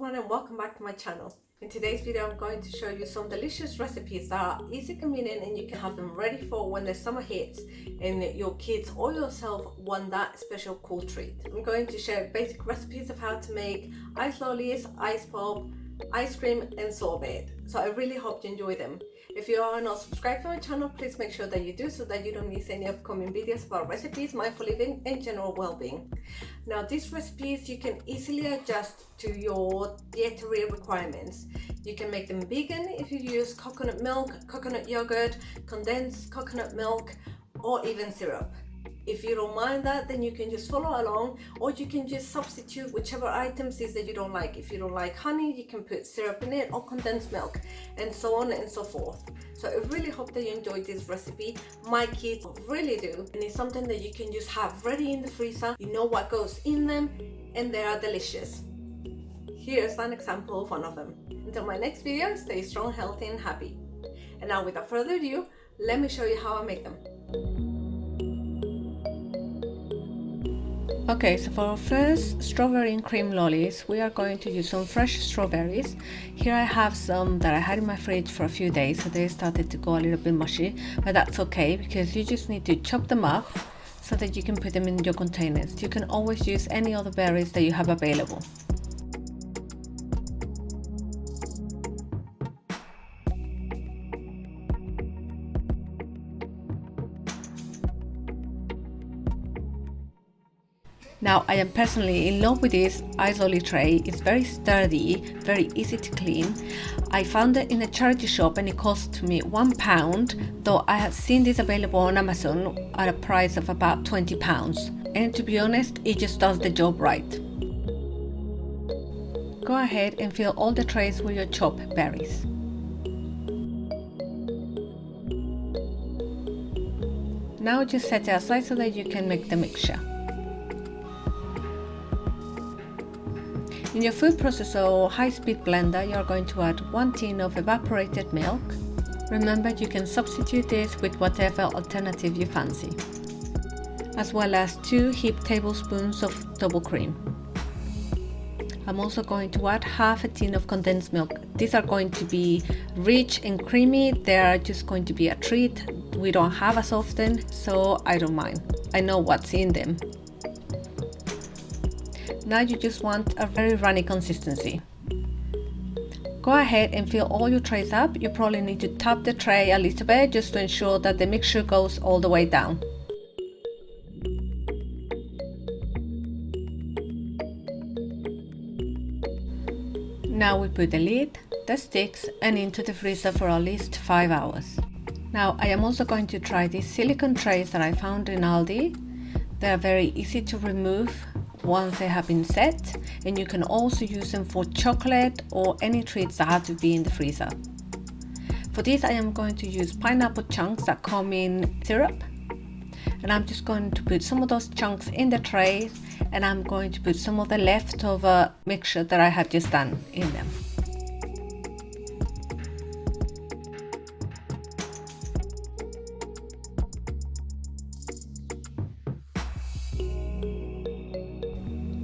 everyone and welcome back to my channel. In today's video I'm going to show you some delicious recipes that are easy, convenient, and you can have them ready for when the summer hits and your kids or yourself want that special cool treat. I'm going to share basic recipes of how to make ice lollies, ice pop, ice cream and sorbet. So I really hope you enjoy them. If you are not subscribed to my channel, please make sure that you do so that you don't miss any upcoming videos about recipes, mindful living and general well-being. Now these recipes you can easily adjust to your dietary requirements. You can make them vegan if you use coconut milk, coconut yogurt, condensed coconut milk or even syrup. If you don't mind that, then you can just follow along, or you can just substitute whichever items is that you don't like. If you don't like honey, you can put syrup in it or condensed milk, and so on and so forth. So I really hope that you enjoyed this recipe. My kids really do, and it's something that you can just have ready in the freezer. You know what goes in them, and they are delicious. Here's an example of one of them. Until my next video, stay strong, healthy and happy. And now without further ado, let me show you how I make them. Okay, so for our first strawberry and cream lollies, we are going to use some fresh strawberries. Here I have some that I had in my fridge for a few days, so they started to go a little bit mushy, but that's okay because you just need to chop them up so that you can put them in your containers. You can always use any other berries that you have available. Now I am personally in love with this ice lolly tray. It's very sturdy, very easy to clean. I found it in a charity shop and it cost me £1, though I have seen this available on Amazon at a price of about £20. And to be honest, it just does the job right. Go ahead and fill all the trays with your chopped berries. Now just set it aside so that you can make the mixture. In your food processor or high-speed blender, you are going to add 1 tin of evaporated milk. Remember, you can substitute this with whatever alternative you fancy, as well as 2 heaped tablespoons of double cream. I'm also going to add half a tin of condensed milk. These are going to be rich and creamy. They are just going to be a treat. We don't have as often, so I don't mind. I know what's in them. Now you just want a very runny consistency. Go ahead and fill all your trays up. You probably need to tap the tray a little bit just to ensure that the mixture goes all the way down. Now we put the lid, the sticks and into the freezer for at least 5 hours. Now I am also going to try these silicone trays that I found in Aldi. They are very easy to remove once they have been set, and you can also use them for chocolate or any treats that have to be in the freezer. For this I am going to use pineapple chunks that come in syrup, and I'm just going to put some of those chunks in the trays, and I'm going to put some of the leftover mixture that I have just done in them.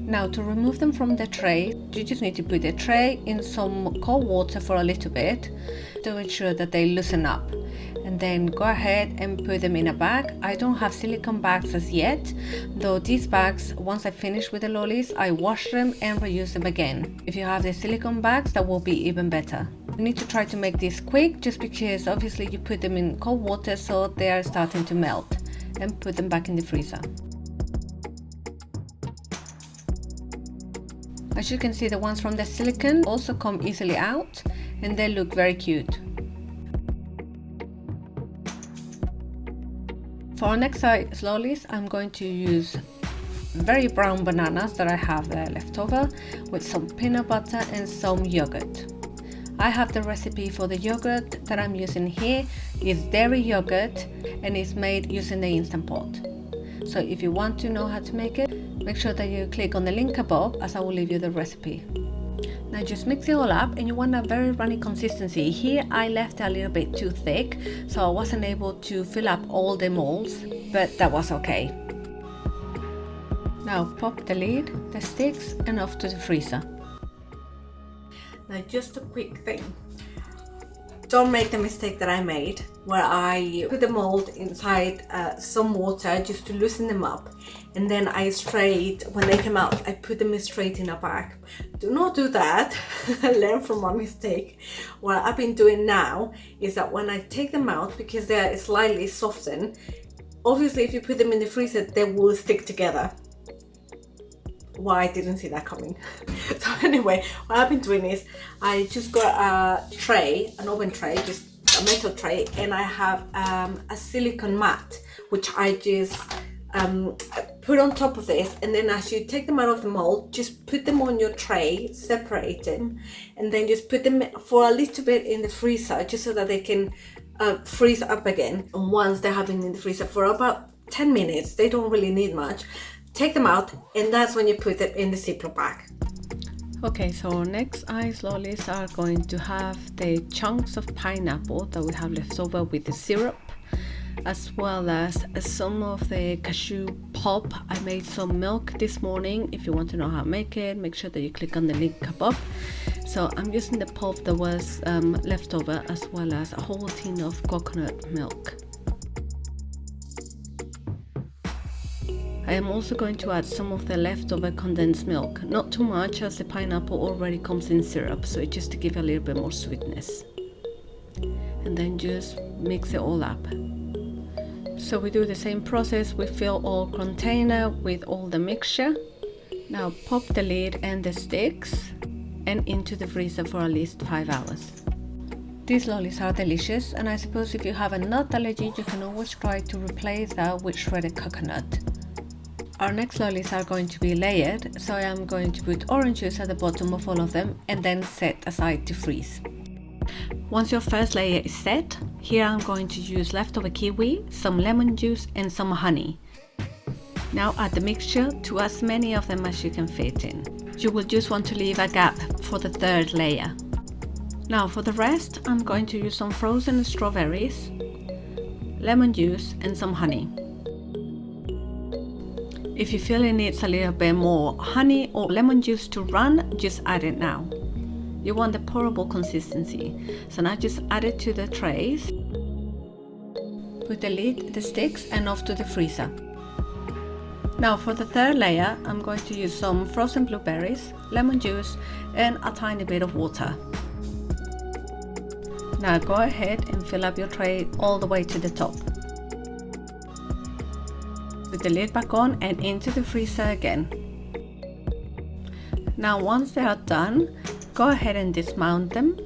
Now to remove them from the tray, you just need to put the tray in some cold water for a little bit to ensure that they loosen up. And then go ahead and put them in a bag. I don't have silicone bags as yet, though these bags, once I finish with the lollies, I wash them and reuse them again. If you have the silicone bags, that will be even better. You need to try to make this quick just because obviously you put them in cold water so they are starting to melt, and put them back in the freezer. As you can see, the ones from the silicone also come easily out and they look very cute. For our next size lollies, I'm going to use very brown bananas that I have left over with some peanut butter and some yogurt. I have the recipe for the yogurt that I'm using here. It's dairy yogurt and it's made using the Instant Pot. So if you want to know how to make it, make sure that you click on the link above as I will leave you the recipe. Now just mix it all up and you want a very runny consistency. Here I left it a little bit too thick, so I wasn't able to fill up all the molds, but that was okay. Now pop the lid, the sticks and off to the freezer. Now, just a quick thing. Don't make the mistake that I made, where I put the mold inside some water just to loosen them up, and then when they came out, I put them straight in a bag. Do not do that. Learn from my mistake. What I've been doing now is that when I take them out, because they're slightly softened, obviously if you put them in the freezer, they will stick together. Why I didn't see that coming. So anyway, what I've been doing is I just got a tray, an oven tray, just a metal tray, and I have a silicone mat which I just put on top of this, and then as you take them out of the mold, just put them on your tray, separate them, and then just put them for a little bit in the freezer just so that they can freeze up again. And once they have been in the freezer for about 10 minutes, they don't really need much, take them out, and that's when you put it in the Ziploc bag. Okay, so next ice lollies are going to have the chunks of pineapple that we have left over with the syrup, as well as some of the cashew pulp. I made some milk this morning. If you want to know how to make it, make sure that you click on the link above. So I'm using the pulp that was left over, as well as a whole tin of coconut milk. I am also going to add some of the leftover condensed milk, not too much as the pineapple already comes in syrup, so it's just to give a little bit more sweetness. And then just mix it all up. So we do the same process, we fill all container with all the mixture. Now pop the lid and the sticks and into the freezer for at least 5 hours. These lollies are delicious, and I suppose if you have a nut allergy, you can always try to replace that with shredded coconut. Our next lollies are going to be layered, so I am going to put orange juice at the bottom of all of them and then set aside to freeze. Once your first layer is set, here I'm going to use leftover kiwi, some lemon juice and some honey. Now add the mixture to as many of them as you can fit in. You will just want to leave a gap for the third layer. Now for the rest, I'm going to use some frozen strawberries, lemon juice and some honey. If you feel it needs a little bit more honey or lemon juice to run, just add it now. You want the pourable consistency, so now just add it to the trays. Put the lid, the sticks, and off to the freezer. Now for the third layer, I'm going to use some frozen blueberries, lemon juice, and a tiny bit of water. Now go ahead and fill up your tray all the way to the top. Put the lid back on and into the freezer again. Now once they are done, go ahead and dismount them.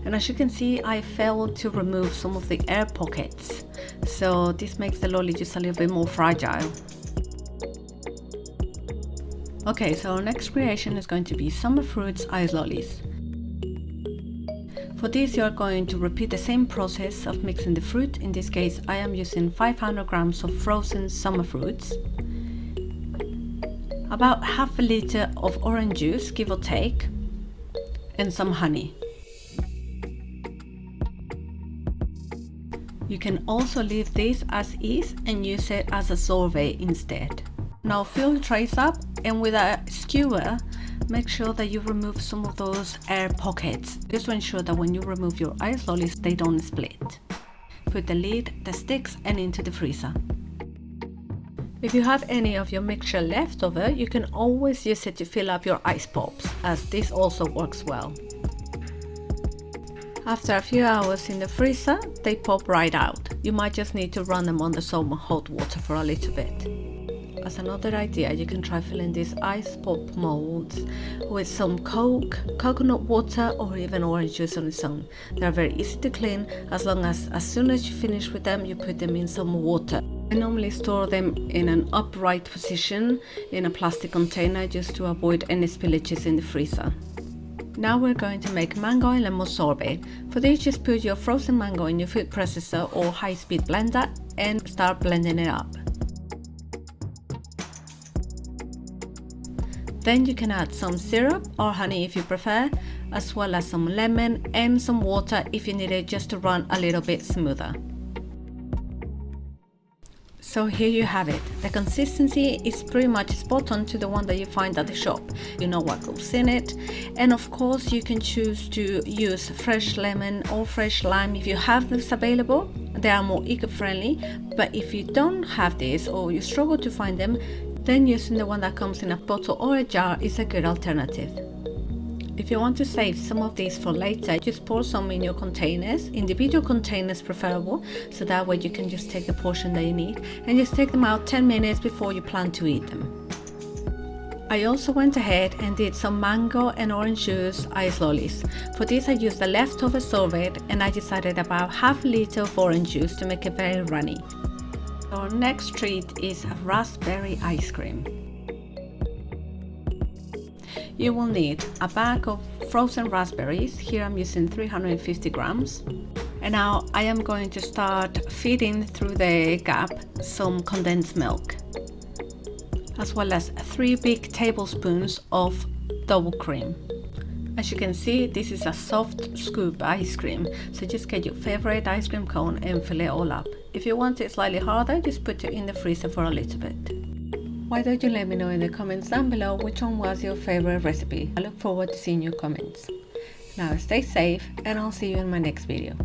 And as you can see, I failed to remove some of the air pockets, so this makes the lolly just a little bit more fragile. Okay, so our next creation is going to be summer fruits ice lollies. For this, you are going to repeat the same process of mixing the fruit. In this case, I am using 500 grams of frozen summer fruits, about half a liter of orange juice, give or take, and some honey. You can also leave this as is and use it as a sorbet instead. Now fill the trays up, and with a skewer, make sure that you remove some of those air pockets, just to ensure that when you remove your ice lollies, they don't split. Put the lid, the sticks, and into the freezer. If you have any of your mixture left over, you can always use it to fill up your ice pops, as this also works well. After a few hours in the freezer, they pop right out. You might just need to run them under some hot water for a little bit. As another idea, you can try filling these ice pop molds with some Coke, coconut water, or even orange juice on its own. They are very easy to clean, as long as soon as you finish with them, you put them in some water. I normally store them in an upright position in a plastic container just to avoid any spillages in the freezer. Now we're going to make mango and lemon sorbet. For this, just put your frozen mango in your food processor or high-speed blender and start blending it up. Then you can add some syrup or honey if you prefer, as well as some lemon and some water if you need it just to run a little bit smoother. So here you have it. The consistency is pretty much spot on to the one that you find at the shop. You know what goes in it. And of course you can choose to use fresh lemon or fresh lime if you have this available. They are more eco-friendly, but if you don't have this or you struggle to find them, then using the one that comes in a bottle or a jar is a good alternative. If you want to save some of these for later, just pour some in your containers, individual containers preferable, so that way you can just take the portion that you need and just take them out 10 minutes before you plan to eat them. I also went ahead and did some mango and orange juice ice lollies. For this I used the leftover sorbet and I just added about half a liter of orange juice to make it very runny. Our next treat is raspberry ice cream. You will need a bag of frozen raspberries. Here I'm using 350 grams. And now I am going to start feeding through the gap some condensed milk, as well as 3 big tablespoons of double cream. As you can see, this is a soft scoop ice cream, so just get your favorite ice cream cone and fill it all up. If you want it slightly harder, just put it in the freezer for a little bit. Why don't you let me know in the comments down below which one was your favorite recipe. I look forward to seeing your comments. Now stay safe and I'll see you in my next video.